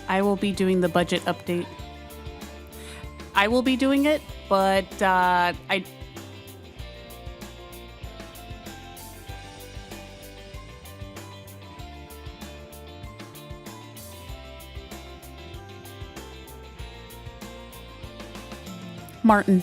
I will be doing the budget update. I will be doing it, but I. Martin.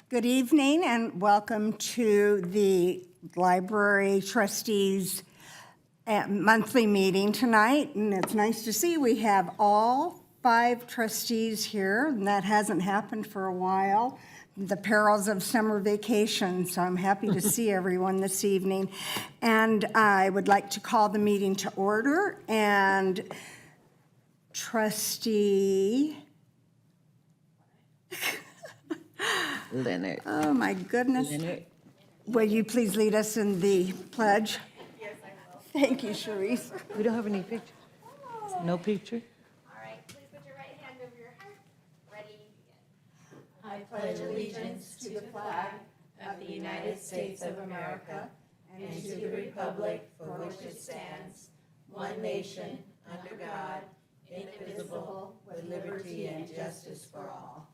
Good evening and welcome to the Library Trustees monthly meeting tonight. And it's nice to see we have all 5 trustees here, and that hasn't happened for a while. The perils of summer vacation, so I'm happy to see everyone this evening. And I would like to call the meeting to order, and Trustee Leonard. Oh, my goodness. Leonard. Will you please lead us in the pledge? Yes, I will. Thank you, Cherise. We don't have any pictures. No picture? All right, please put your right hand over your heart. Ready, begin. I pledge allegiance to the flag of the United States of America and to the republic for which it stands, one nation, under God, indivisible, with liberty and justice for all.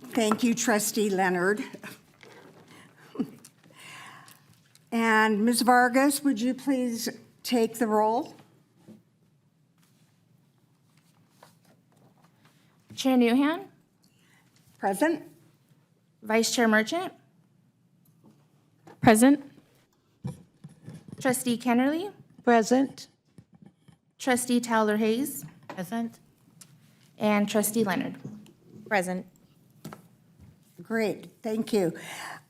Thank you, Trustee Leonard. And Ms. Vargas, would you please take the roll? Chair Newhan, Present? Vice Chair Merchant, Present. Trustee Kennerly, Present. Trustee Towler Hayes, Present. and Trustee Leonard. Present. Great, thank you.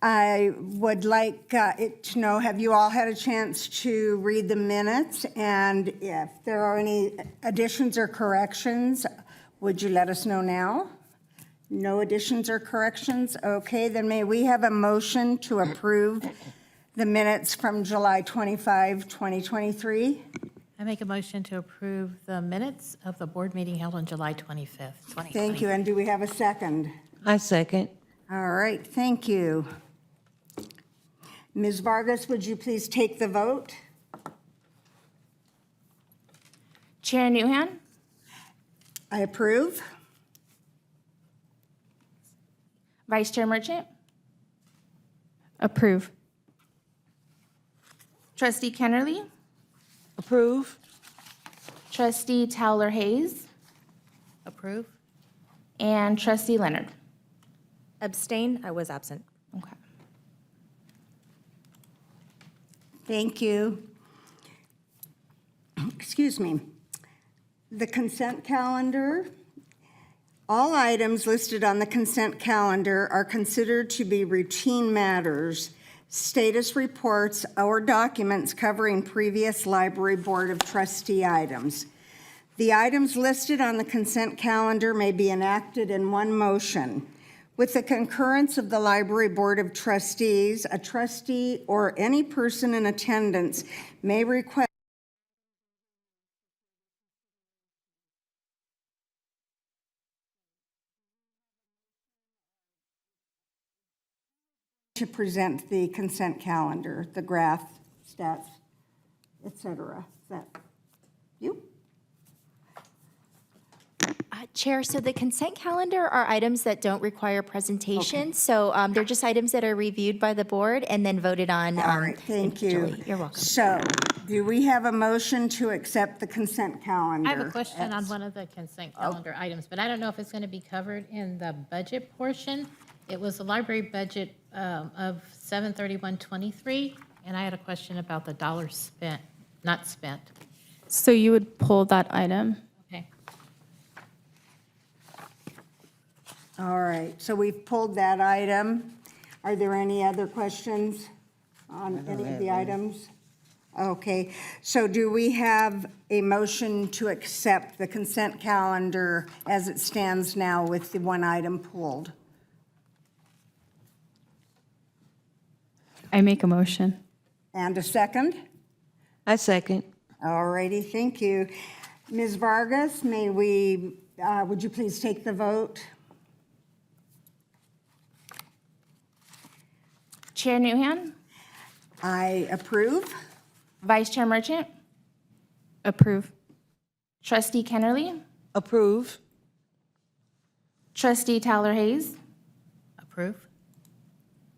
I would like to know, have you all had a chance to read the minutes? And if there are any additions or corrections, would you let us know now? No additions or corrections? Okay, then may we have a motion to approve the minutes from July 25, 2023? I make a motion to approve the minutes of the board meeting held on July 25th, 2020. Thank you, and do we have a second? I second. All right, thank you. Ms. Vargas, would you please take the vote? Chair Newhan, I approve. Vice Chair Merchant, Approve. Trustee Kennerly, Approve. Trustee Towler Hayes, Approve? and Trustee Leonard. Abstain, I was absent. Okay. Thank you. Excuse me. The consent calendar. All items listed on the consent calendar are considered to be routine matters, status reports, or documents covering previous Library Board of Trustee items. The items listed on the consent calendar may be enacted in one motion. With the concurrence of the Library Board of Trustees, a trustee or any person in attendance may request to present the consent calendar, the graph, stats, etc. Is that you? Chair, so the consent calendar are items that don't require presentation. So they're just items that are reviewed by the board and then voted on. All right, thank you. individually. You're welcome. So, do we have a motion to accept the consent calendar? I have a question on one of the consent calendar items, but I don't know if it's going to be covered in the budget portion. It was the library budget of $731.23, and I had a question about the dollars spent, not spent. So you would pull that item? Okay. All right, so we've pulled that item. Are there any other questions on any of the items? Okay, so do we have a motion to accept the consent calendar as it stands now with the one item pulled? I make a motion. And a second? I second. All righty, thank you. Ms. Vargas, would you please take the vote? Chair Newhan, I approve. Vice Chair Merchant, Approve. Trustee Kennerly, Approve. Trustee Tyler Hayes, Approve?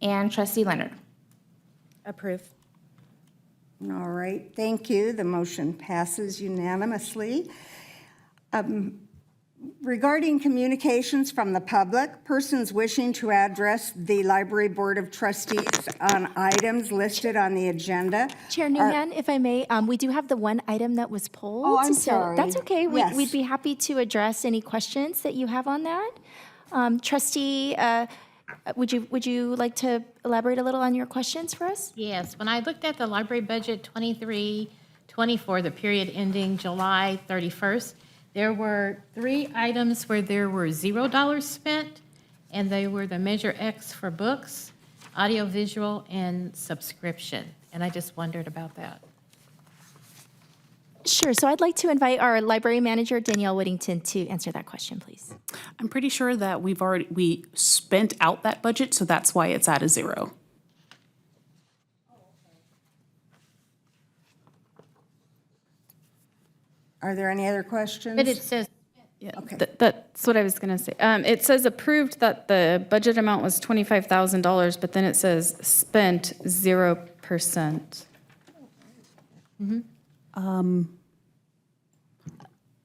and Trustee Leonard. Approve. All right, thank you. The motion passes unanimously. Regarding communications from the public, persons wishing to address the Library Board of Trustees on items listed on the agenda. Chair Newhan, if I may, we do have the one item that was pulled. Oh, I'm so sorry. That's okay. Yes. We'd be happy to address any questions that you have on that. Trustee, would you like to elaborate a little on your questions for us? Yes, when I looked at the library budget 23-24, the period ending July 31st, there were 3 items where there were $0 spent, and they were the Measure X for books, audiovisual, and subscription. And I just wondered about that. Sure. So I'd like to invite our library manager, Danielle Whittington, to answer that question, please. I'm pretty sure that we spent out that budget, so that's why it's at a 0. Are there any other questions? But it says, That's what I was going to say. It says approved that the budget amount was $25,000, but then it says spent 0%.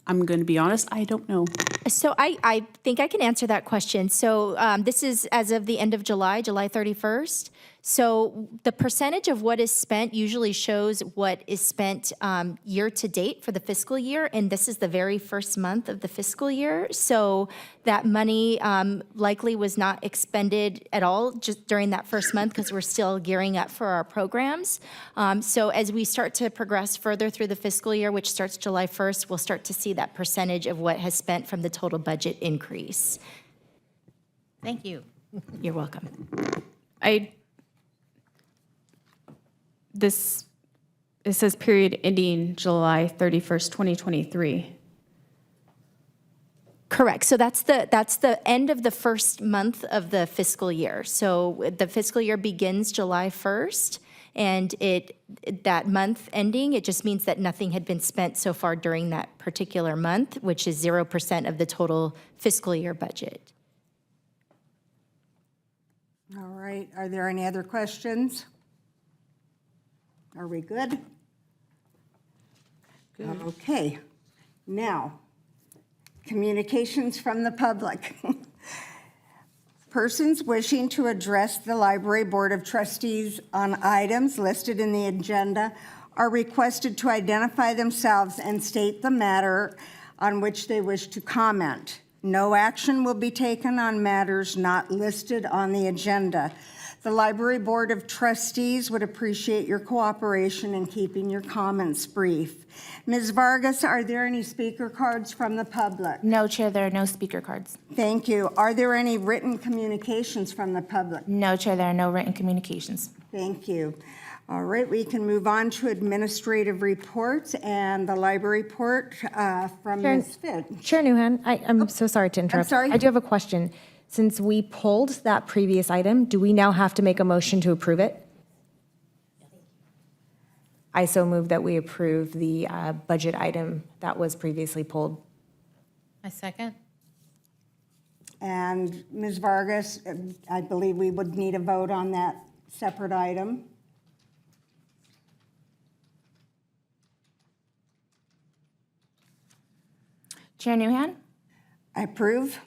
I'm going to be honest, I don't know. So I think I can answer that question. So this is as of the end of July, July 31st. So the percentage of what is spent usually shows what is spent year to date for the fiscal year, and this is the very first month of the fiscal year. So that money likely was not expended at all just during that first month because we're still gearing up for our programs. So as we start to progress further through the fiscal year, which starts July 1st, we'll start to see that percentage of what has spent from the total budget increase. thank you. You're welcome. It says period ending July 31st, 2023. Correct. So that's the end of the first month of the fiscal year. So the fiscal year begins July 1st, and that month ending, it just means that nothing had been spent so far during that particular month, which is 0% of the total fiscal year budget. All right, are there any other questions? Are we good? Good. Okay, now, communications from the public. Persons wishing to address the Library Board of Trustees on items listed in the agenda are requested to identify themselves and state the matter on which they wish to comment. No action will be taken on matters not listed on the agenda. The Library Board of Trustees would appreciate your cooperation in keeping your comments brief. Ms. Vargas, are there any speaker cards from the public? No, Chair, there are no speaker cards. Thank you. Are there any written communications from the public? No, Chair, there are no written communications. Thank you. All right, we can move on to administrative reports and the library report from Ms. Fitch. Chair Newhan, I'm so sorry to interrupt. sorry. I do have a question. Since we pulled that previous item, do we now have to make a motion to approve it? I so move that we approve the budget item that was previously pulled. I second. And Ms. Vargas, I believe we would need a vote on that separate item. Chair Newhan, I approve.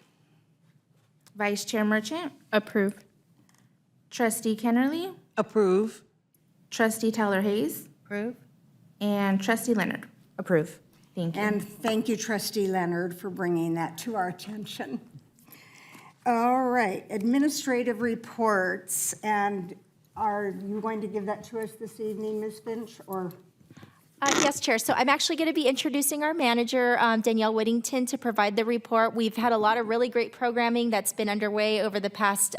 Vice Chair Merchant, Approve. Trustee Kennerly, Approve. Trustee Tyler Hayes, Approve. and Trustee Leonard. Approve. Thank you. And thank you, Trustee Leonard, for bringing that to our attention. All right, administrative reports. And are you going to give that to us this evening, Ms. Finch, or? Yes, Chair. So I'm actually going to be introducing our manager, Danielle Whittington, to provide the report. We've had a lot of really great programming that's been underway over the past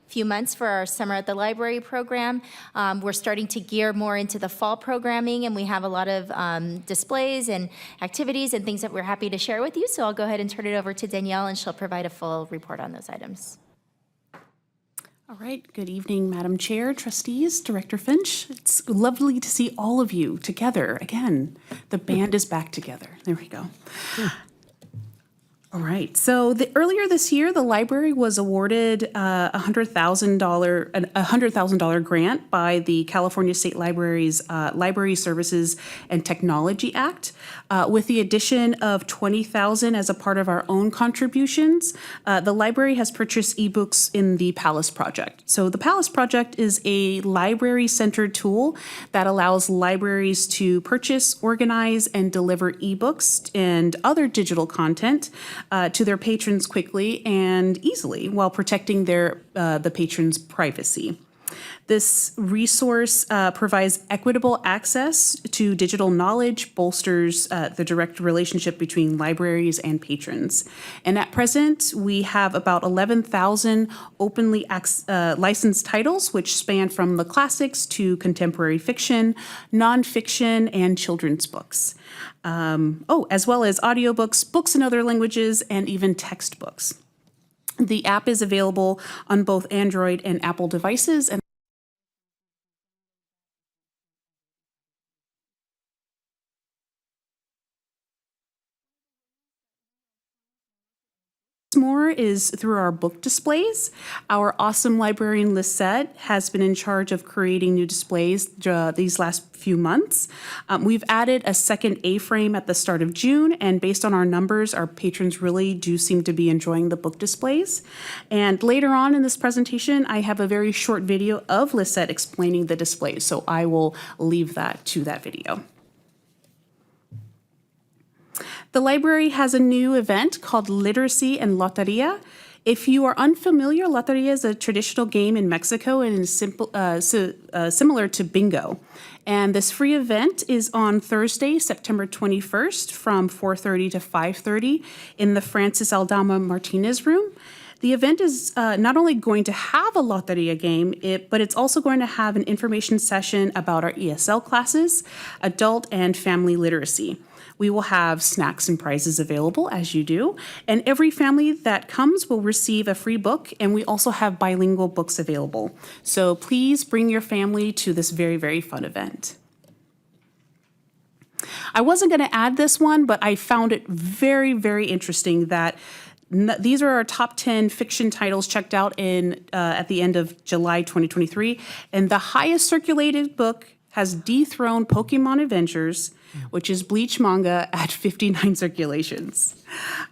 few months for our Summer at the Library program. We're starting to gear more into the fall programming, and we have a lot of displays and activities and things that we're happy to share with you. So I'll go ahead and turn it over to Danielle, and she'll provide a full report on those items. All right, good evening, Madam Chair, Trustees, Director Finch. It's lovely to see all of you together again. The band is back together. There we go. All right, so earlier this year, the library was awarded a $100,000 grant by the California State Library's Library Services and Technology Act. With the addition of $20,000 as a part of our own contributions, the library has purchased ebooks in the Palace Project. So the Palace Project is a library-centered tool that allows libraries to purchase, organize, and deliver ebooks and other digital content to their patrons quickly and easily while protecting the patrons' privacy. This resource provides equitable access to digital knowledge, bolsters the direct relationship between libraries and patrons. And at present, we have about 11,000 openly licensed titles, which span from the classics to contemporary fiction, nonfiction, and children's books. As well as audiobooks, books in other languages, and even textbooks. The app is available on both Android and Apple devices. And more is through our book displays. Our awesome librarian Lisette has been in charge of creating new displays these last few months. We've added a second A-frame at the start of June, and based on our numbers, our patrons really do seem to be enjoying the book displays. And later on in this presentation, I have a very short video of Lisette explaining the displays, so I will leave that to that video. The library has a new event called Literacy and Loteria. If you are unfamiliar, Loteria is a traditional game in Mexico and is similar to bingo. And this free event is on Thursday, September 21st from 4:30 to 5:30 in the Francis Aldama Martinez room. The event is not only going to have a Loteria game, but it's also going to have an information session about our ESL classes, adult and family literacy. We will have snacks and prizes available, as you do, and every family that comes will receive a free book, and we also have bilingual books available. So please bring your family to this very, very fun event. I wasn't going to add this one, but I found it very, very interesting that these are our top 10 fiction titles checked out at the end of July 2023, and the highest circulated book has dethroned Pokemon Adventures, which is Bleach manga, at 59 circulations.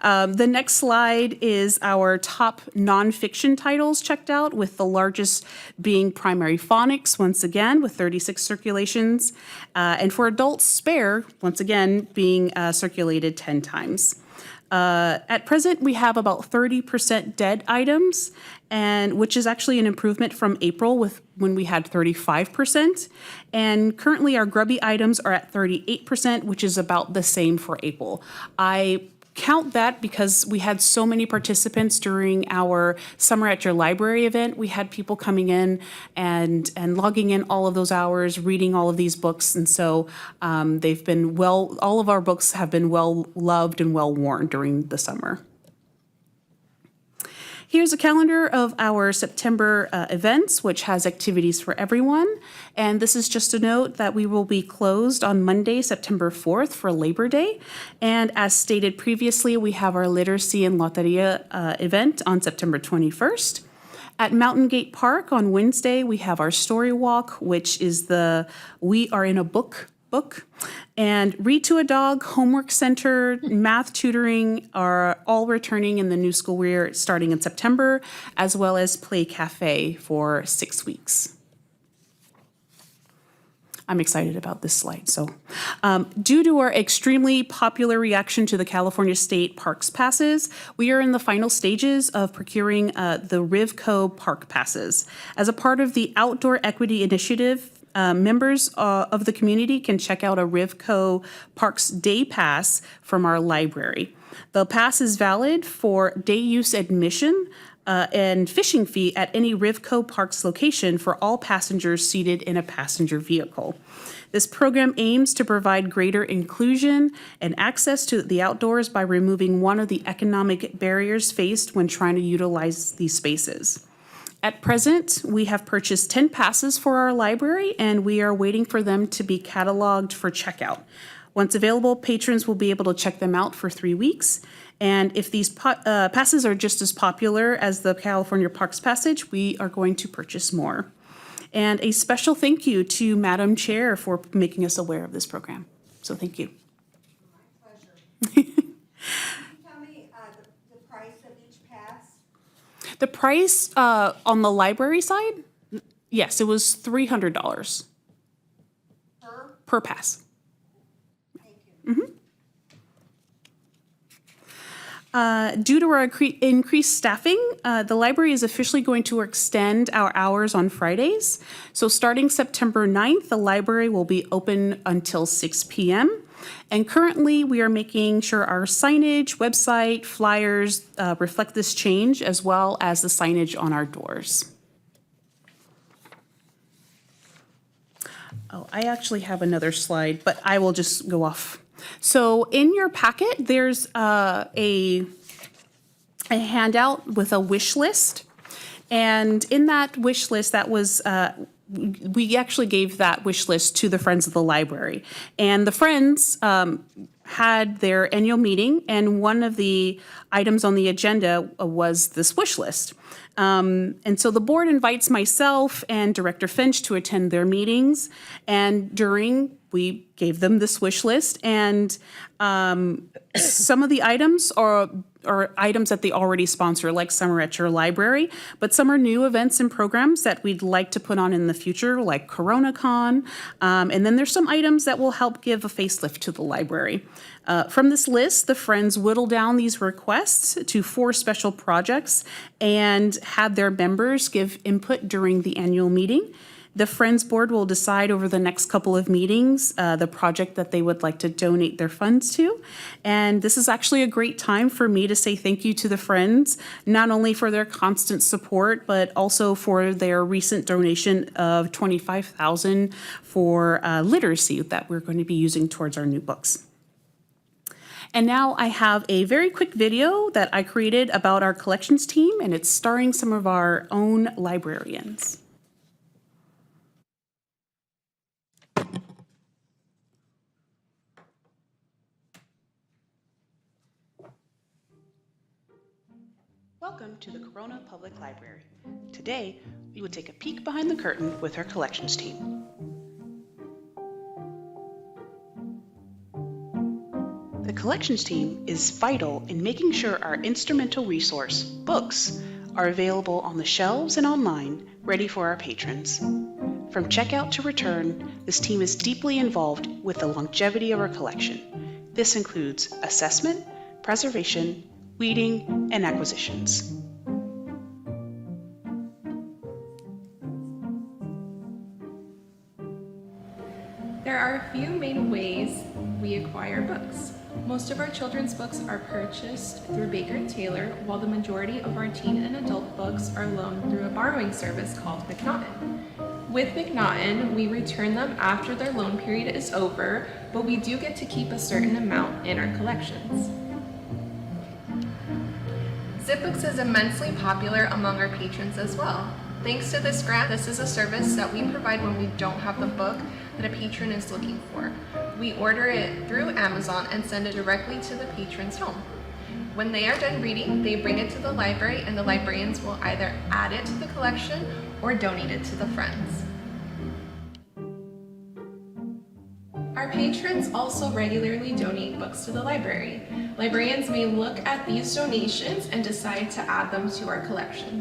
The next slide is our top nonfiction titles checked out, with the largest being Primary Phonics, once again, with 36 circulations. And for adults, Spare, once again, being circulated 10 times. At present, we have about 30% dead items, and which is actually an improvement from April when we had 35%. And currently our grubby items are at 38%, which is about the same for April. I count that because we had so many participants during our Summer at Your Library event. We had people coming in and logging in all of those hours, reading all of these books. And so all of our books have been well loved and well worn during the summer. Here's a calendar of our September events, which has activities for everyone. And this is just a note that we will be closed on Monday, September 4th for Labor Day. And as stated previously, we have our Literacy and Loteria event on September 21st. At Mountain Gate Park on Wednesday, we have our Story Walk, which is the We Are in a Book. And Read to a Dog, Homework Center, Math Tutoring are all returning in the new school year starting in September, as well as Play Cafe for 6 weeks. I'm excited about this slide. So, due to our extremely popular reaction to the California State Parks Passes, we are in the final stages of procuring the Rivco Park Passes. As a part of the Outdoor Equity Initiative, members of the community can check out a Rivco Parks Day Pass from our library. The pass is valid for day use admission and fishing fee at any Rivco Parks location for all passengers seated in a passenger vehicle. This program aims to provide greater inclusion and access to the outdoors by removing one of the economic barriers faced when trying to utilize these spaces. At present, we have purchased 10 passes for our library, and we are waiting for them to be cataloged for checkout. Once available, patrons will be able to check them out for 3 weeks. And if these passes are just as popular as the California Parks Passage, we are going to purchase more. And a special thank you to Madam Chair for making us aware of this program. So thank you. My pleasure. Can you tell me the price of each pass? The price on the library side, yes, it was $300 per pass. Thank you. Due to our increased staffing, the library is officially going to extend our hours on Fridays. So starting September 9th, the library will be open until 6 p.m. And currently, we are making sure our signage, website, flyers reflect this change, as well as the signage on our doors. Oh, I actually have another slide, but I will just go off. So in your packet, there's a handout with a wish list. And in that wish list, that was we actually gave that wish list to the Friends of the Library. And the Friends had their annual meeting, and one of the items on the agenda was this wish list. And so the board invites myself and Director Finch to attend their meetings, and we gave them this wish list, and some of the items are items that they already sponsor, like Summer at Your Library, but some are new events and programs that we'd like to put on in the future, like CoronaCon, and then there's some items that will help give a facelift to the library. From this list, the Friends whittled down these requests to 4 special projects and had their members give input during the annual meeting. The Friends Board will decide over the next couple of meetings the project that they would like to donate their funds to. And this is actually a great time for me to say thank you to the Friends, not only for their constant support, but also for their recent donation of $25,000 for literacy that we're going to be using towards our new books. And now I have a very quick video that I created about our collections team, and it's starring some of our own librarians. Welcome to the Corona Public Library. Today, we will take a peek behind the curtain with our collections team. The collections team is vital in making sure our instrumental resource, books, are available on the shelves and online, ready for our patrons. From checkout to return, this team is deeply involved with the longevity of our collection. This includes assessment, preservation, weeding, and acquisitions. There are a few main ways we acquire books. Most of our children's books are purchased through Baker & Taylor, while the majority of our teen and adult books are loaned through a borrowing service called McNaughton. With McNaughton, we return them after their loan period is over, but we do get to keep a certain amount in our collections. ZipBooks is immensely popular among our patrons as well. Thanks to this grant, this is a service that we provide when we don't have the book that a patron is looking for. We order it through Amazon and send it directly to the patron's home. When they are done reading, they bring it to the library and the librarians will either add it to the collection or donate it to the friends. Our patrons also regularly donate books to the library. Librarians may look at these donations and decide to add them to our collection.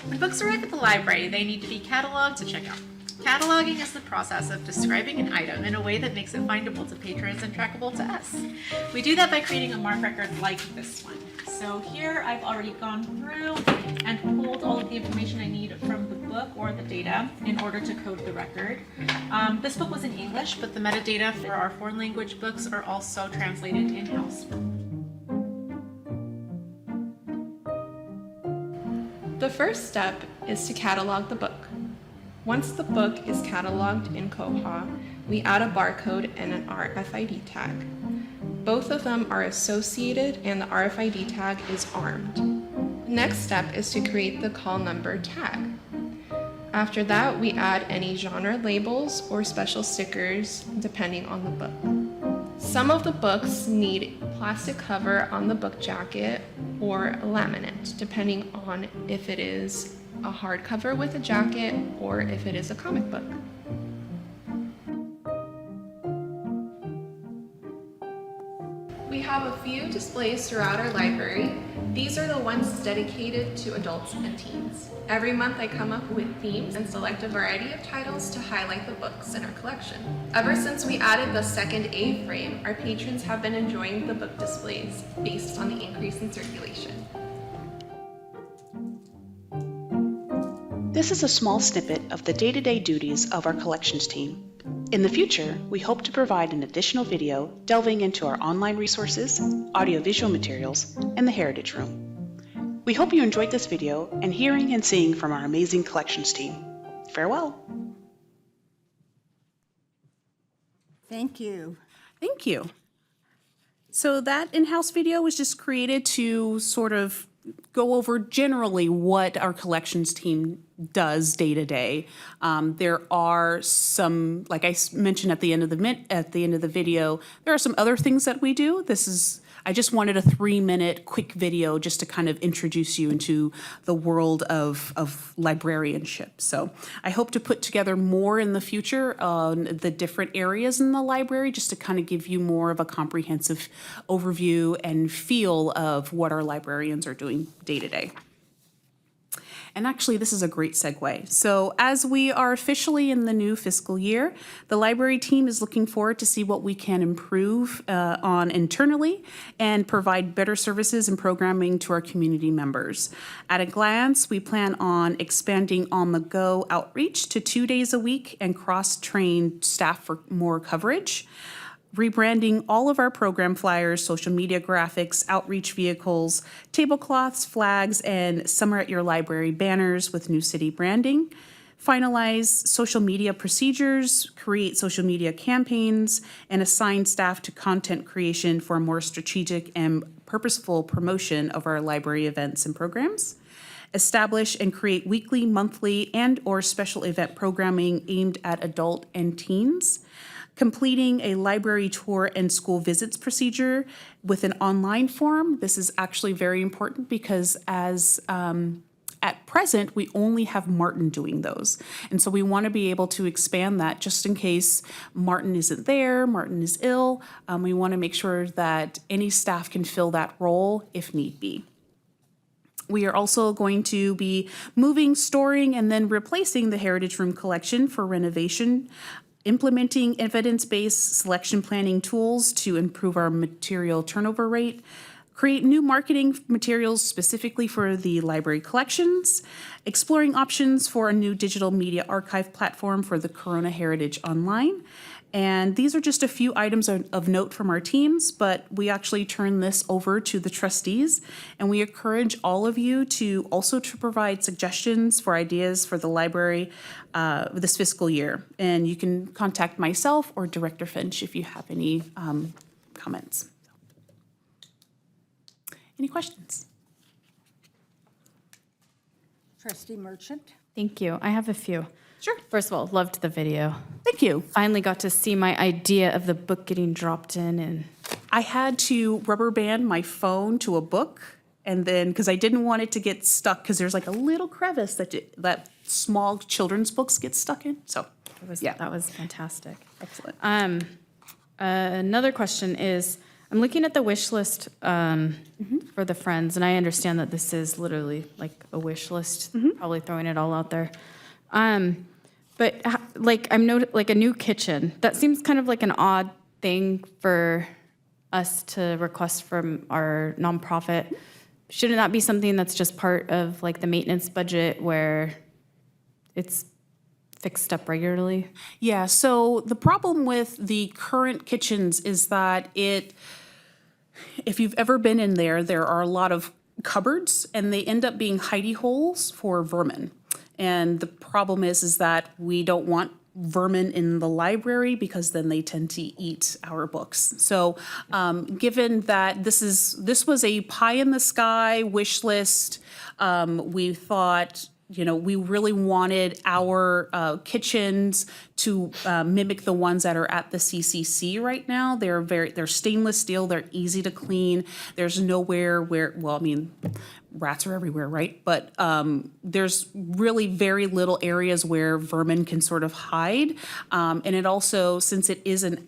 When books arrive at the library, they need to be cataloged to check out. Cataloging is the process of describing an item in a way that makes it findable to patrons and trackable to us. We do that by creating a MARC record like this one. So here I've already gone through and pulled all of the information I need from the book or the data in order to code the record. This book was in English, but the metadata for our foreign language books are also translated in-house. The first step is to catalog the book. Once the book is cataloged in Koha, we add a barcode and an RFID tag. Both of them are associated and the RFID tag is armed. The next step is to create the call number tag. After that, we add any genre labels or special stickers depending on the book. Some of the books need plastic cover on the book jacket or laminate, depending on if it is a hardcover with a jacket or if it is a comic book. We have a few displays throughout our library. These are the ones dedicated to adults and teens. Every month I come up with themes and select a variety of titles to highlight the books in our collection. Ever since we added the second A frame, our patrons have been enjoying the book displays based on the increase in circulation. This is a small snippet of the day-to-day duties of our collections team. In the future, we hope to provide an additional video delving into our online resources, audiovisual materials, and the Heritage Room. We hope you enjoyed this video and hearing and seeing from our amazing collections team. Farewell. Thank you. Thank you. So that in-house video was just created to sort of go over generally what our collections team does day to day. There are some, like I mentioned at the end of the video, there are some other things that we do. I just wanted a 3-minute quick video just to kind of introduce you into the world of librarianship. So I hope to put together more in the future on the different areas in the library just to kind of give you more of a comprehensive overview and feel of what our librarians are doing day to day. And actually, this is a great segue. So as we are officially in the new fiscal year, the library team is looking forward to see what we can improve on internally and provide better services and programming to our community members. At a glance, we plan on expanding on-the-go outreach to 2 days a week and cross-train staff for more coverage. Rebranding all of our program flyers, social media graphics, outreach vehicles, tablecloths, flags, and Summer at Your Library banners with new city branding. Finalize social media procedures, create social media campaigns, and assign staff to content creation for a more strategic and purposeful promotion of our library events and programs. Establish and create weekly, monthly, and/or special event programming aimed at adult and teens. Completing a library tour and school visits procedure with an online form. This is actually very important because at present, we only have Martin doing those. And so we want to be able to expand that just in case Martin isn't there, Martin is ill. We want to make sure that any staff can fill that role if need be. We are also going to be moving, storing, and then replacing the Heritage Room collection for renovation. Implementing evidence-based selection planning tools to improve our material turnover rate, create new marketing materials specifically for the library collections, exploring options for a new digital media archive platform for the Corona Heritage Online, And these are just a few items of note from our teams, but we actually turn this over to the trustees. And we encourage all of you to also to provide suggestions for ideas for the library this fiscal year. And you can contact myself or Director Finch if you have any comments. Any questions? Trustee Merchant? Thank you. I have a few. Sure. First of all, loved the video. Thank you. Finally got to see my idea of the book getting dropped in, and I had to rubber band my phone to a book, and then because I didn't want it to get stuck, because there's like a little crevice that small children's books get stuck in. So that was fantastic. excellent. Another question is, I'm looking at the wish list for the Friends, and I understand that this is literally like a wish list, probably throwing it all out there. But like like a new kitchen, that seems kind of like an odd thing for us to request from our nonprofit. Shouldn't that be something that's just part of like the maintenance budget where it's fixed up regularly? Yeah, so the problem with the current kitchens is that if you've ever been in there, there are a lot of cupboards and they end up being hidey holes for vermin. And the problem is that we don't want vermin in the library because then they tend to eat our books. So given that this was a pie in the sky wish list, we thought, we really wanted our kitchens to mimic the ones that are at the CCC right now. They're stainless steel. They're easy to clean. There's nowhere where, rats are everywhere, right? But there's really very little areas where vermin can sort of hide. And it also, since it is an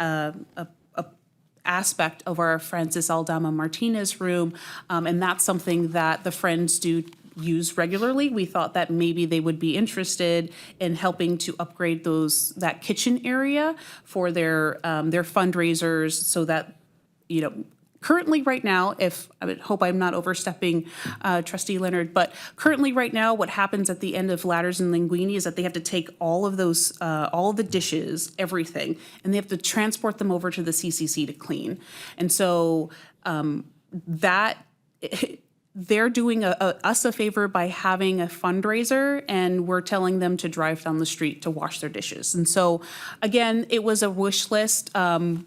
aspect of our Francis Aldama Martinez room, and that's something that the Friends do use regularly, we thought that maybe they would be interested in helping to upgrade that kitchen area for their fundraisers, so that currently right now, I hope I'm not overstepping, Trustee Leonard, but currently right now, what happens at the end of Ladders and Linguini is that they have to take all of those, all of the dishes, everything, and they have to transport them over to the CCC to clean. And so they're doing us a favor by having a fundraiser, and we're telling them to drive down the street to wash their dishes. And so, again, it was a wish list, and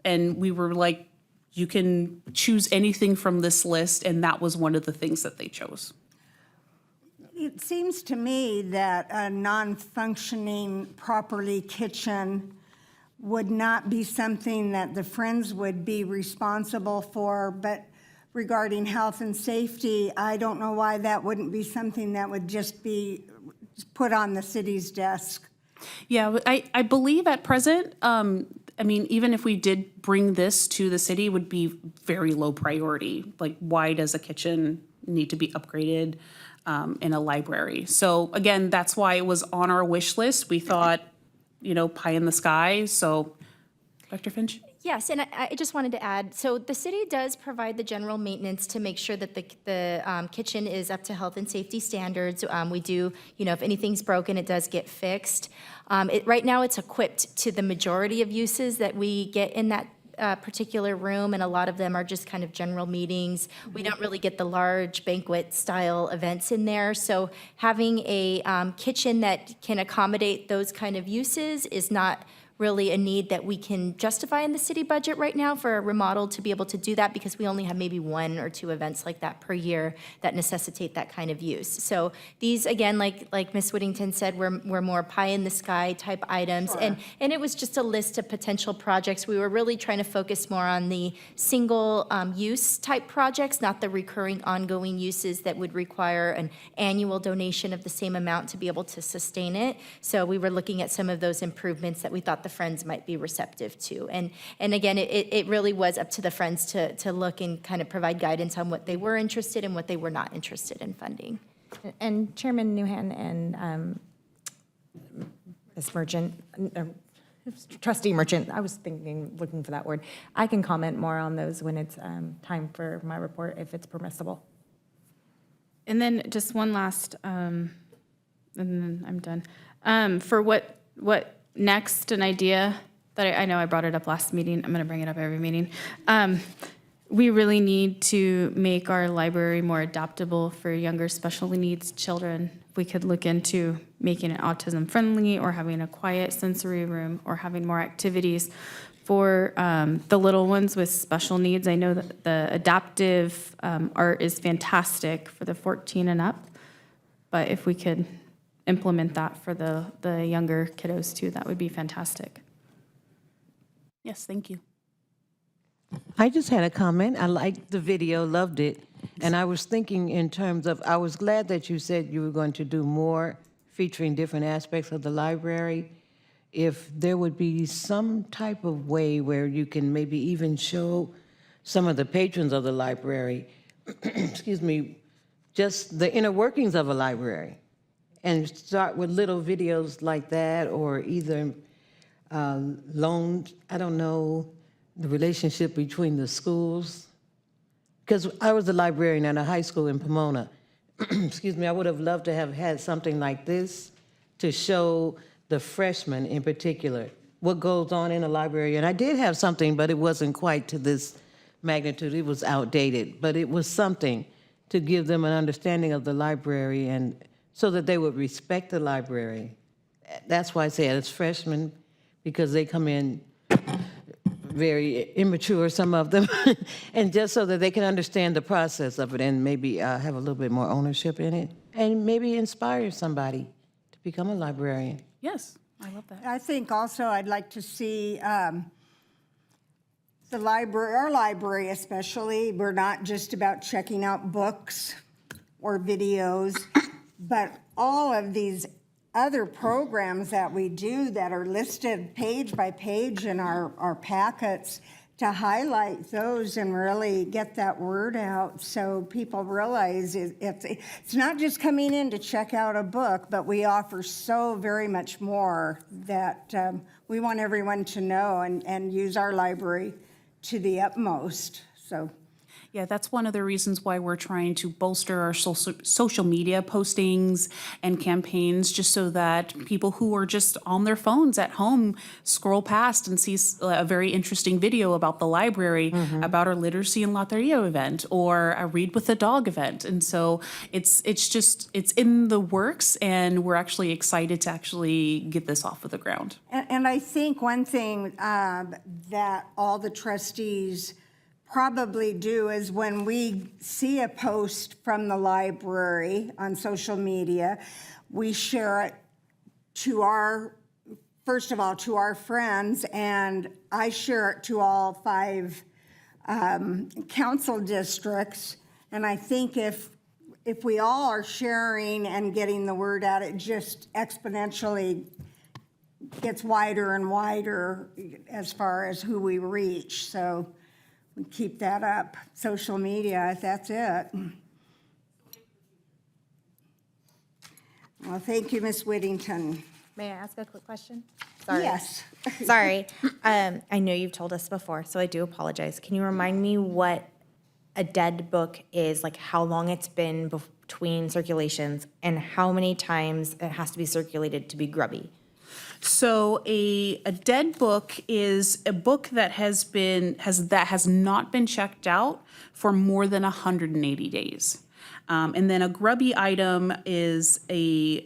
we were like, you can choose anything from this list, and that was one of the things that they chose. It seems to me that a non-functioning properly kitchen would not be something that the Friends would be responsible for, but regarding health and safety, I don't know why that wouldn't be something that would just be put on the city's desk. Yeah, I believe at present, even if we did bring this to the city, it would be very low priority. Like, why does a kitchen need to be upgraded in a library? So again, that's why it was on our wish list. We thought, pie in the sky. So, Dr. Finch? Yes, and I just wanted to add, so the city does provide the general maintenance to make sure that the kitchen is up to health and safety standards. We do, if anything's broken, it does get fixed. Right now, it's equipped to the majority of uses that we get in that particular room, and a lot of them are just kind of general meetings. We don't really get the large banquet-style events in there, so having a kitchen that can accommodate those kind of uses is not really a need that we can justify in the city budget right now for a remodel to be able to do that, because we only have maybe 1 or 2 events like that per year that necessitate that kind of use. So these, again, like Ms. Whittington said, were more pie-in-the-sky type items. Sure. And it was just a list of potential projects. We were really trying to focus more on the single use type projects, not the recurring ongoing uses that would require an annual donation of the same amount to be able to sustain it. So we were looking at some of those improvements that we thought the Friends might be receptive to. And again, it really was up to the Friends to look and kind of provide guidance on what they were interested in, what they were not interested in funding. And Chairman Newhan and Ms. Merchant, Trustee Merchant, I was looking for that word. I can comment more on those when it's time for my report, if it's permissible. And then just one last, and then I'm done. For what next, an idea that I know I brought it up last meeting. I'm going to bring it up every meeting. We really need to make our library more adaptable for younger special needs children. We could look into making it autism friendly, or having a quiet sensory room, or having more activities for the little ones with special needs. I know that the adaptive art is fantastic for the 14 and up, but if we could implement that for the younger kiddos too, that would be fantastic. Yes, thank you. I just had a comment. I liked the video, loved it. And I was thinking in terms of, I was glad that you said you were going to do more featuring different aspects of the library. If there would be some type of way where you can maybe even show some of the patrons of the library, excuse me, just the inner workings of a library, and start with little videos like that, or either loans, I don't know, the relationship between the schools. Because I was a librarian at a high school in Pomona. Excuse me, I would have loved to have had something like this to show the freshmen in particular what goes on in a library. And I did have something, but it wasn't quite to this magnitude. It was outdated, but it was something to give them an understanding of the library, and so that they would respect the library. That's why I say it's freshmen, because they come in very immature, some of them, and just so that they can understand the process of it, and maybe have a little bit more ownership in it, and maybe inspire somebody to become a librarian. Yes, I love that. I think also I'd like to see the library, our library especially, we're not just about checking out books or videos, but all of these other programs that we do that are listed page by page in our packets, to highlight those and really get that word out so people realize it's not just coming in to check out a book, but we offer so very much more that we want everyone to know and use our library to the utmost. So. Yeah, that's one of the reasons why we're trying to bolster our social media postings and campaigns, just so that people who are just on their phones at home scroll past and see a very interesting video about the library, about our literacy and loteria event, or a read with a dog event. And so it's in the works, and we're actually excited to actually get this off of the ground. And I think one thing that all the trustees probably do is when we see a post from the library on social media, we share it to first of all, to our friends, and I share it to all 5 council districts. And I think if we all are sharing and getting the word out, it just exponentially gets wider and wider as far as who we reach. So we keep that up. Social media, that's it. Well, thank you, Ms. Whittington. May I ask a quick question? Sorry. Yes. Sorry. I know you've told us before, so I do apologize. Can you remind me what a dead book is, like how long it's been between circulations, and how many times it has to be circulated to be grubby? So a dead book is a book that has not been checked out for more than 180 days. And then a grubby item is a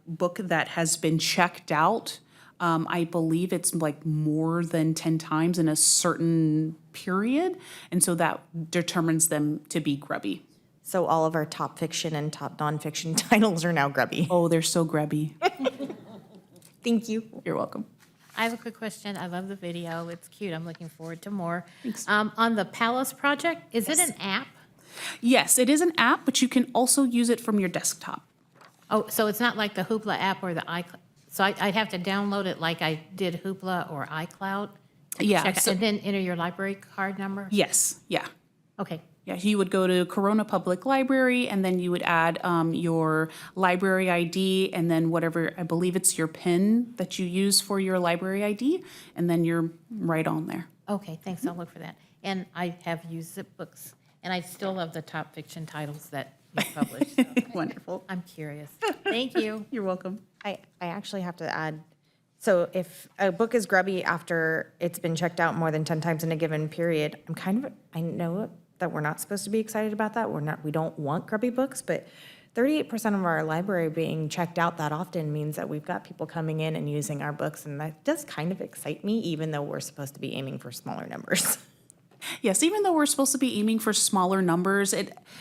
book that has been checked out. I believe it's like more than 10 times in a certain period. And so that determines them to be grubby. So all of our top fiction and top nonfiction titles are now grubby. Oh, they're so grubby. Thank you. You're welcome. I have a quick question. I love the video. It's cute. I'm looking forward to more. Thanks. On the Palace project, is it an app? Yes, it is an app, but you can also use it from your desktop. Oh, so it's not like the Hoopla app or the iCloud? So I'd have to download it like I did Hoopla or iCloud? Yeah, Check so- and then enter your library card number? Yes, yeah. Okay. Yeah, you would go to Corona Public Library, and then you would add your library ID, and then whatever, I believe it's your PIN that you use for your library ID, and then you're right on there. Okay, thanks. I'll look for that. And I have used zip books, and I still love the top fiction titles that you publish. So Wonderful. I'm curious. Thank you. You're welcome. I actually have to add So if a book is grubby after it's been checked out more than 10 times in a given period, I know that we're not supposed to be excited about that. We don't want grubby books, but 38% of our library being checked out that often means that we've got people coming in and using our books, and that does kind of excite me, even though we're supposed to be aiming for smaller numbers. Yes, even though we're supposed to be aiming for smaller numbers,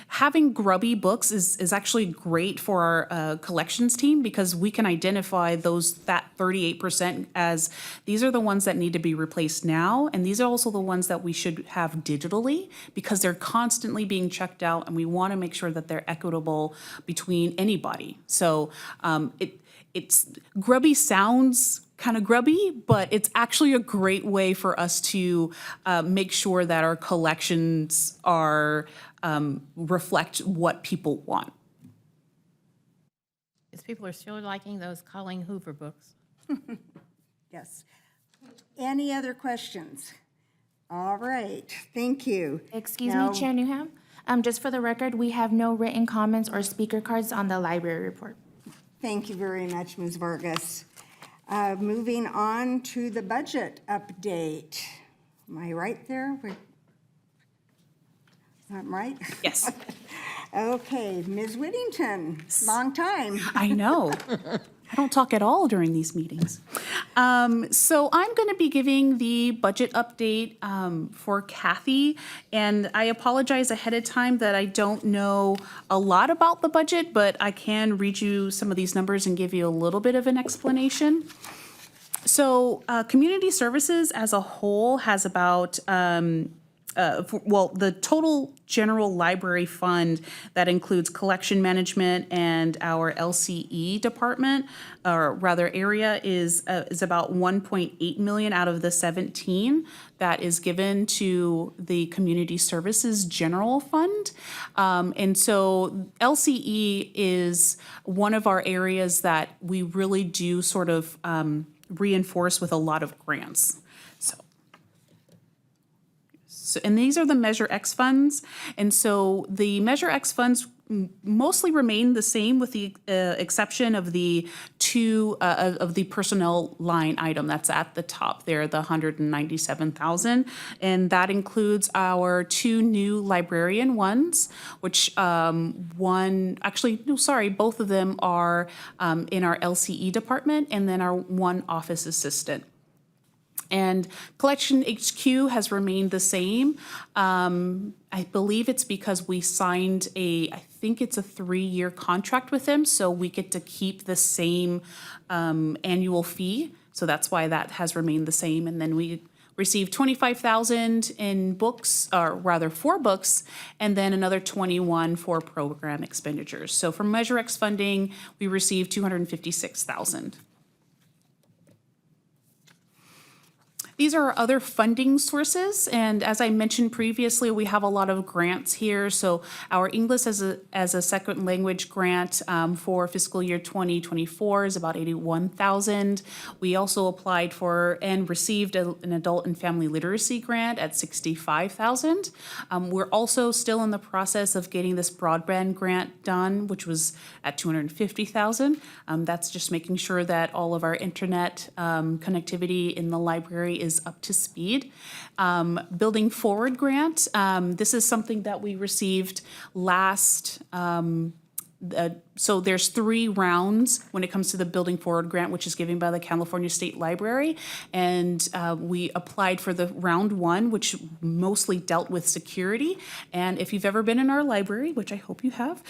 having grubby books is actually great for our collections team because we can identify that 38% as these are the ones that need to be replaced now, and these are also the ones that we should have digitally because they're constantly being checked out, and we want to make sure that they're equitable between anybody. So it's grubby sounds kind of grubby, but it's actually a great way for us to make sure that our collections are reflect what people want. Because people are still liking those Colleen Hoover books. Yes. Any other questions? All right, thank you. Excuse Now- me, Chair Newham. Just for the record, we have no written comments or speaker cards on the library report. Thank you very much, Ms. Vargas. Moving on to the budget update. Am I right there? I'm right? Yes. Okay, Ms. Whittington, long time. I know. I don't talk at all during these meetings. So I'm going to be giving the budget update for Kathy, and I apologize ahead of time that I don't know a lot about the budget, but I can read you some of these numbers and give you a little bit of an explanation. So community services as a whole has about the total general library fund that includes collection management and our LCE department, or rather area, is about 1.8 million out of the 17 that is given to the community services general fund. And so LCE is one of our areas that we really do sort of reinforce with a lot of grants. So, and these are the Measure X funds. And so the Measure X funds mostly remain the same with the exception of the two of the personnel line item that's at the top there, the 197,000. And that includes our two new librarian ones, which both of them are in our LCE department, and then our one office assistant. And Collection HQ has remained the same. I believe it's because we signed I think it's a 3-year contract with them, so we get to keep the same annual fee. So that's why that has remained the same. And then we received 25,000 in books, or rather 4 books, and then another 21 for program expenditures. So from Measure X funding, we received 256,000. These are our other funding sources, and as I mentioned previously, we have a lot of grants here. So our English as a second language grant for fiscal year 2024 is about 81,000. We also applied for and received an adult and family literacy grant at 65,000. We're also still in the process of getting this broadband grant done, which was at 250,000. That's just making sure that all of our internet connectivity in the library is up to speed. Building Forward grant, this is something that we received last, so there's 3 rounds when it comes to the Building Forward grant, which is given by the California State Library. And we applied for the round 1, which mostly dealt with security. And if you've ever been in our library, which I hope you have,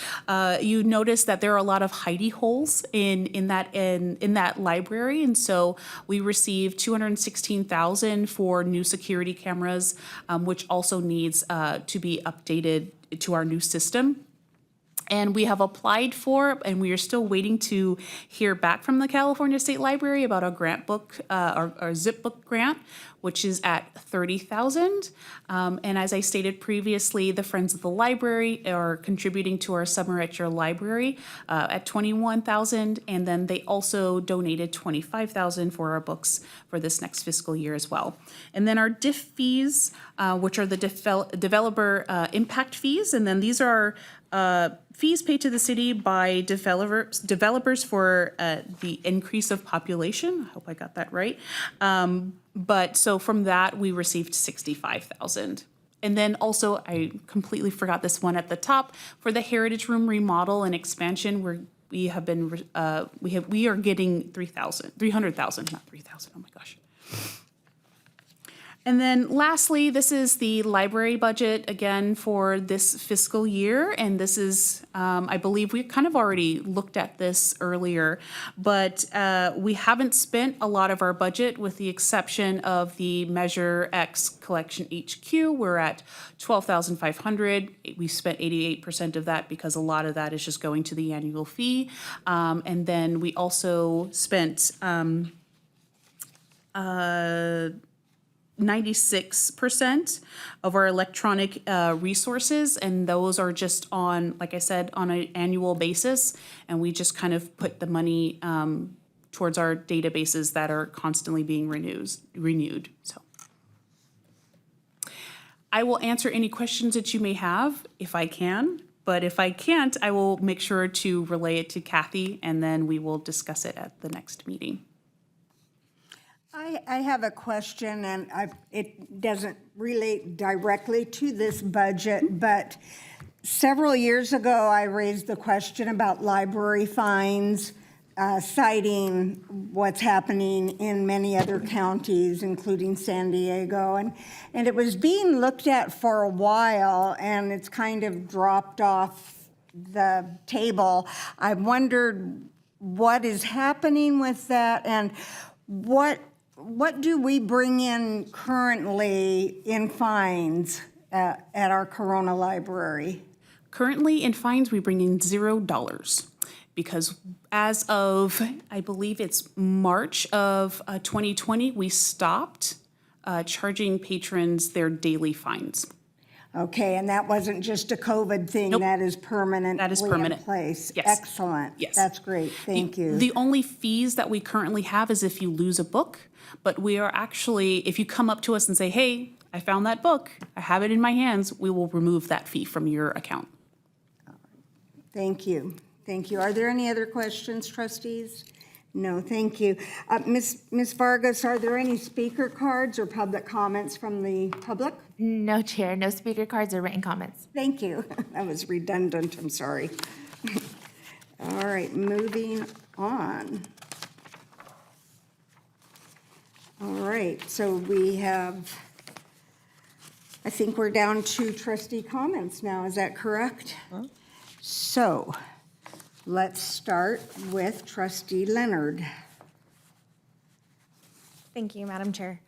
you notice that there are a lot of hidey holes in that library. And so we received 216,000 for new security cameras, which also needs to be updated to our new system. And we have applied for, and we are still waiting to hear back from the California State Library about a grant book, our zip book grant, which is at 30,000. And as I stated previously, the Friends of the Library are contributing to our Summer at Your Library at 21,000. And then they also donated 25,000 for our books for this next fiscal year as well. And then our DIF fees, which are the developer impact fees. And then these are fees paid to the city by developers for the increase of population. I hope I got that right. But so from that, we received 65,000. And then also, I completely forgot this one at the top, for the Heritage Room remodel and expansion, we are getting 300,000, not 3,000, oh my gosh. And then lastly, this is the library budget again for this fiscal year. And this is, I believe we kind of already looked at this earlier, but we haven't spent a lot of our budget with the exception of the Measure X Collection HQ. We're at 12,500. We spent 88% of that because a lot of that is just going to the annual fee. And then we also spent 96% of our electronic resources, and those are just on, like I said, on an annual basis, and we just kind of put the money towards our databases that are constantly being renewed. So I will answer any questions that you may have if I can, but if I can't, I will make sure to relay it to Kathy, and then we will discuss it at the next meeting. I have a question, and it doesn't relate directly to this budget, but several years ago, I raised the question about library fines, citing what's happening in many other counties, including San Diego, and it was being looked at for a while, and it's kind of dropped off the table. I wondered what is happening with that, and what do we bring in currently in fines at our Corona Library? Currently in fines, we bring in $0 because as of, I believe it's March of 2020, we stopped charging patrons their daily fines. Okay, and that wasn't just a COVID thing, Nope. That is permanently That is permanent. in place? Yes. Excellent. Yes. That's great, thank you. The only fees that we currently have is if you lose a book, but we are actually, if you come up to us and say, hey, I found that book, I have it in my hands, we will remove that fee from your account. Thank you, thank you. Are there any other questions, trustees? No, thank you. Ms. Vargas, are there any speaker cards or public comments from the public? No, Chair, no speaker cards or written comments. Thank you. That was redundant, I'm sorry. All right, moving on. All right, so we have, I think we're down to trustee comments now, is that correct? So, let's start with trustee Leonard. Thank you, Madam Chair.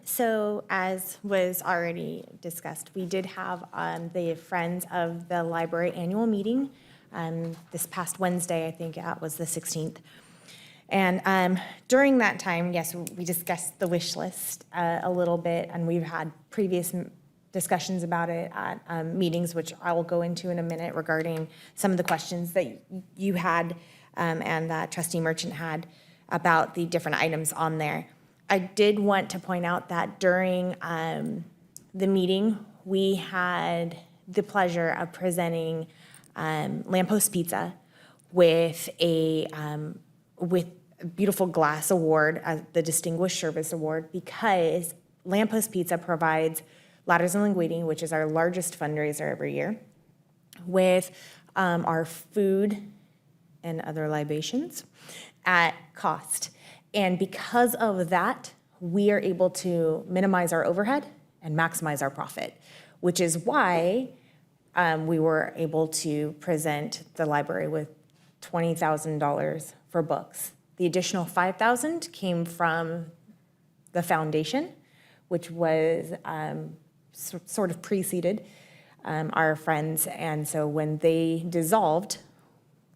So as was already discussed, we did have the Friends of the Library annual meeting this past Wednesday. I think it was the 16th. And during that time, yes, we discussed the wish list a little bit, and we've had previous discussions about it at meetings, which I will go into in a minute regarding some of the questions that you had and that Trustee Merchant had about the different items on there. I did want to point out that during the meeting, we had the pleasure of presenting Lamppost Pizza with a beautiful glass award, the Distinguished Service Award, because Lamppost Pizza provides Ladders and Linguine, which is our largest fundraiser every year, with our food and other libations at cost. And because of that, we are able to minimize our overhead and maximize our profit, which is why we were able to present the library with $20,000 for books. The additional $5,000 came from the foundation, which was sort of preceded our friends. And so when they dissolved,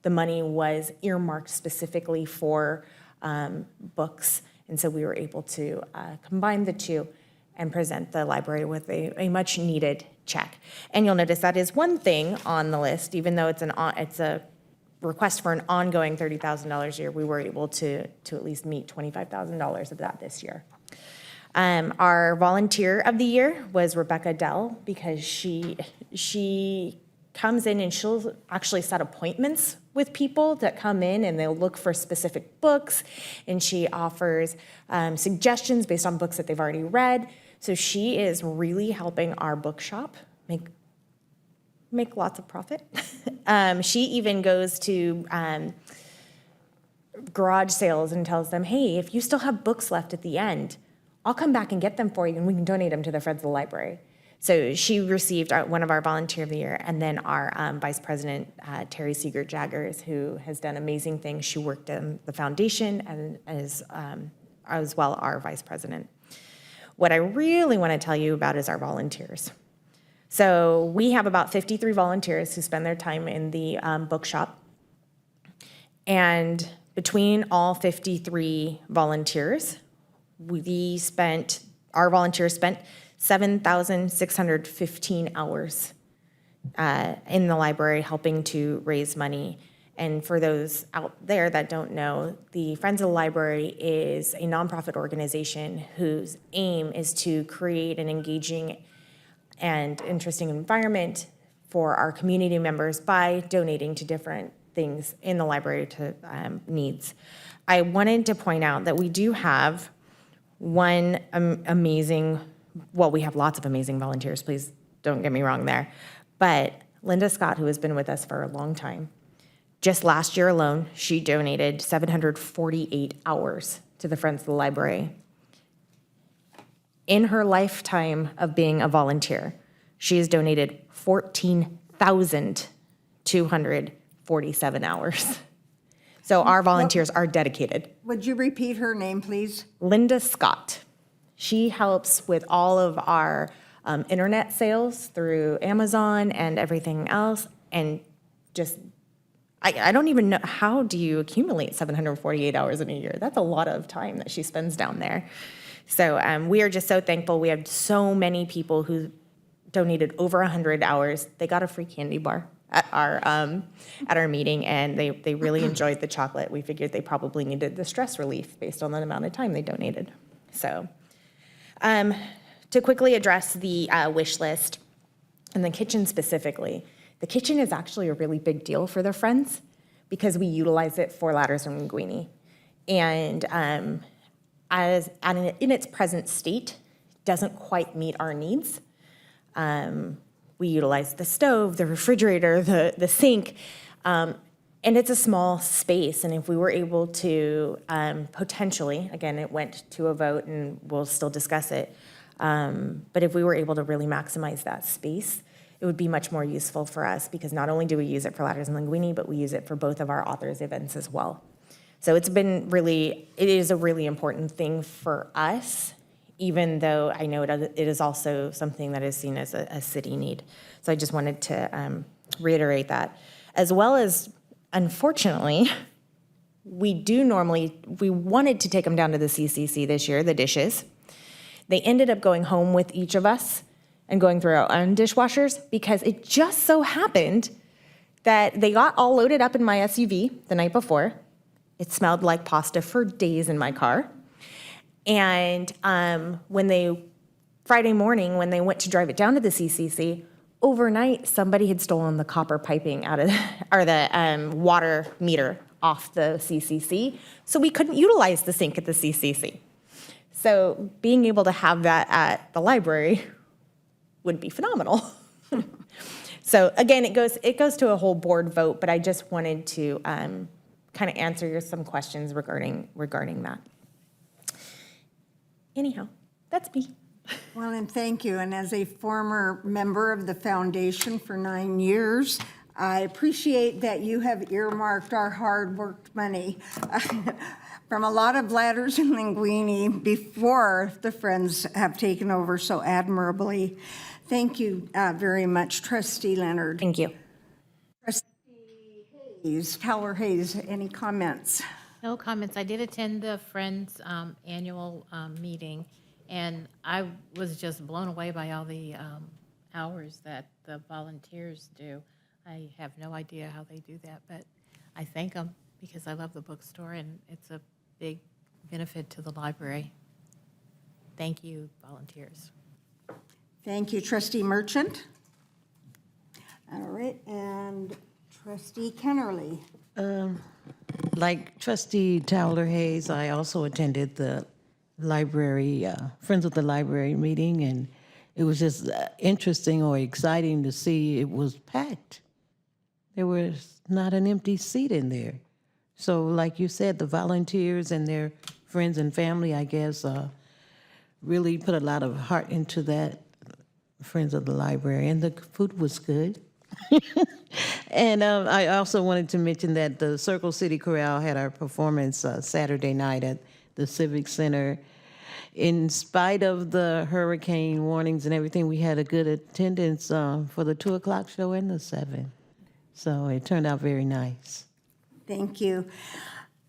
the money was earmarked specifically for books. And so we were able to combine the two and present the library with a much needed check. And you'll notice that is one thing on the list, even though it's a request for an ongoing $30,000 a year, we were able to at least meet $25,000 of that this year. Our volunteer of the year was Rebecca Dell, because she comes in and she'll actually set appointments with people that come in and they'll look for specific books. And she offers suggestions based on books that they've already read. So she is really helping our bookshop make lots of profit. She even goes to garage sales and tells them, hey, if you still have books left at the end, I'll come back and get them for you and we can donate them to the Friends of the Library. So she received one of our Volunteer of the Year, and then our Vice President, Terry Siegert-Jaggers, who has done amazing things. She worked in the foundation and as well our Vice President. What I really want to tell you about is our volunteers. So we have about 53 volunteers who spend their time in the bookshop. And between all 53 volunteers, our volunteers spent 7,615 hours in the library helping to raise money. And for those out there that don't know, the Friends of the Library is a nonprofit organization whose aim is to create an engaging and interesting environment for our community members by donating to different things in the library to needs. I wanted to point out that we do have one we have lots of amazing volunteers, please don't get me wrong there. But Linda Scott, who has been with us for a long time, just last year alone, she donated 748 hours to the Friends of the Library. In her lifetime of being a volunteer, she has donated 14,247 hours. So our volunteers are dedicated. Would you repeat her name, please? Linda Scott. She helps with all of our internet sales through Amazon and everything else. And just, I don't even know, how do you accumulate 748 hours in a year? That's a lot of time that she spends down there. So we are just so thankful. We have so many people who donated over 100 hours. They got a free candy bar at our meeting, and they really enjoyed the chocolate. We figured they probably needed the stress relief based on the amount of time they donated. So to quickly address the wish list and the kitchen specifically, the kitchen is actually a really big deal for the Friends because we utilize it for ladders and linguine. And in its present state, doesn't quite meet our needs. We utilize the stove, the refrigerator, the sink, and it's a small space. And if we were able to potentially, again, it went to a vote and we'll still discuss it, but if we were able to really maximize that space, it would be much more useful for us because not only do we use it for ladders and linguine, but we use it for both of our authors events as well. So it is a really important thing for us, even though I know it is also something that is seen as a city need. So I just wanted to reiterate that. As well as, unfortunately, we wanted to take them down to the CCC this year, the dishes. They ended up going home with each of us and going through our own dishwashers because it just so happened that they got all loaded up in my SUV the night before. It smelled like pasta for days in my car. And Friday morning, when they went to drive it down to the CCC, overnight, somebody had stolen the copper piping or the water meter off the CCC. So we couldn't utilize the sink at the CCC. So being able to have that at the library would be phenomenal. So again, it goes to a whole board vote, but I just wanted to kind of answer some questions regarding that. Anyhow, that's me. Well, and thank you. And as a former member of the foundation for 9 years, I appreciate that you have earmarked our hard-worked money from a lot of ladders and linguine before the Friends have taken over so admirably. Thank you very much, Trustee Leonard. Thank you. Trustee Hayes, Tyler Hayes, any comments? No comments. I did attend the Friends annual meeting, and I was just blown away by all the hours that the volunteers do. I have no idea how they do that, but I thank them because I love the bookstore, and it's a big benefit to the library. Thank you, volunteers. Thank you, Trustee Merchant. All right, and trustee Kennerly. Like trustee Towler Hayes, I also attended the library, Friends of the Library meeting, and it was just interesting or exciting to see it was packed. There was not an empty seat in there. So like you said, the volunteers and their friends and family, I guess, really put a lot of heart into that, Friends of the Library, and the food was good. And I also wanted to mention that the Circle City Chorale had our performance Saturday night at the Civic Center. In spite of the hurricane warnings and everything, we had a good attendance for the 2 o'clock show and the 7. So it turned out very nice. Thank you.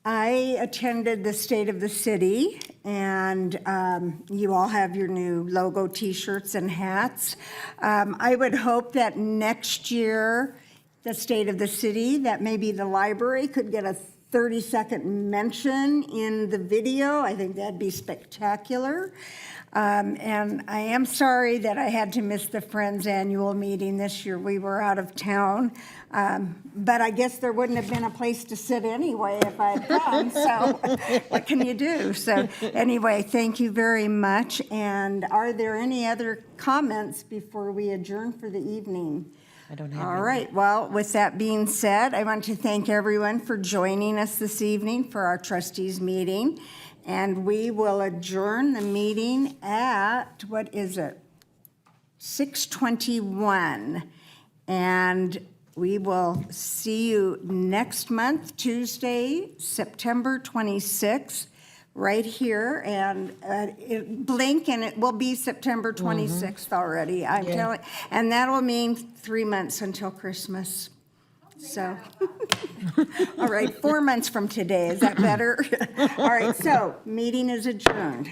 I attended the State of the City, and you all have your new logo T-shirts and hats. I would hope that next year, the State of the City, that maybe the library could get a 30-second mention in the video. I think that'd be spectacular. And I am sorry that I had to miss the Friends annual meeting this year. We were out of town. But I guess there wouldn't have been a place to sit anyway if I had come, so what can you do? So anyway, thank you very much. And are there any other comments before we adjourn for the evening? I don't have All any. right, well, with that being said, I want to thank everyone for joining us this evening for our trustees meeting. And we will adjourn the meeting at, what is it? 6:21. And we will see you next month, Tuesday, September 26th, right here. And blink and it will be September 26th already, I'm telling. And that'll mean 3 months until Christmas. So, all right, 4 months from today, is that better? All right, so meeting is adjourned.